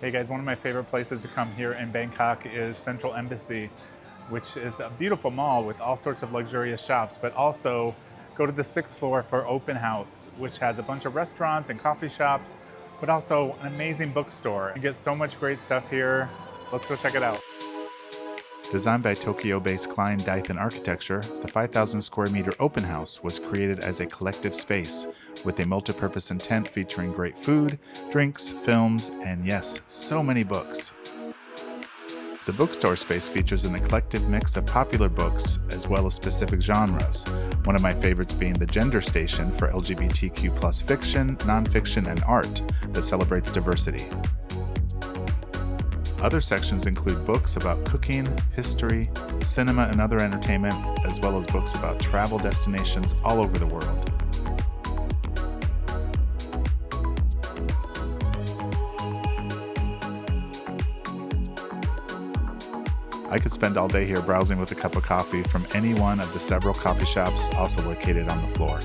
Hey guys, one of my favorite places to come here in Bangkok is Central Embassy, which is a beautiful mall with all sorts of luxurious shops, but also go to the sixth floor for Open House, which has a bunch of restaurants and coffee shops, but also an amazing bookstore. You get so much great stuff here. Let's go check it out. Designed by Tokyo-based Klein Dyson Architecture, the 5,000 square meter open house was created as a collective space with a multi-purpose intent featuring great food, drinks, films, and yes, so many books. The bookstore space features an eclectic mix of popular books as well as specific genres, one of my favorites being the Gender Station for LGBTQ+ fiction, nonfiction, and art that celebrates diversity. Other sections include books about cooking, history, cinema, and other entertainment, as well as books about travel destinations all over the world. I could spend all day here browsing with a cup of coffee from any one of the several coffee shops also located on the floor.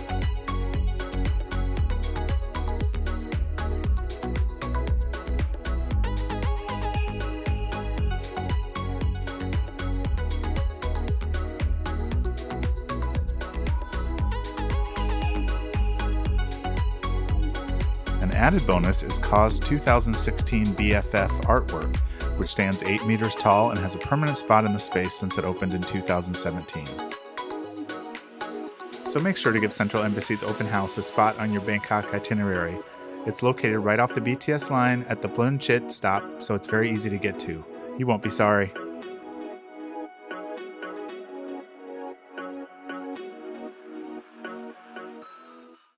An added bonus is KAW's 2016 BFF artwork, which stands 8 meters tall and has a permanent spot in the space since it opened in 2017. So make sure to give Central Embassy's open house a spot on your Bangkok itinerary. It's located right off the BTS line at the Plunchit stop, so it's very easy to get to. You won't be sorry.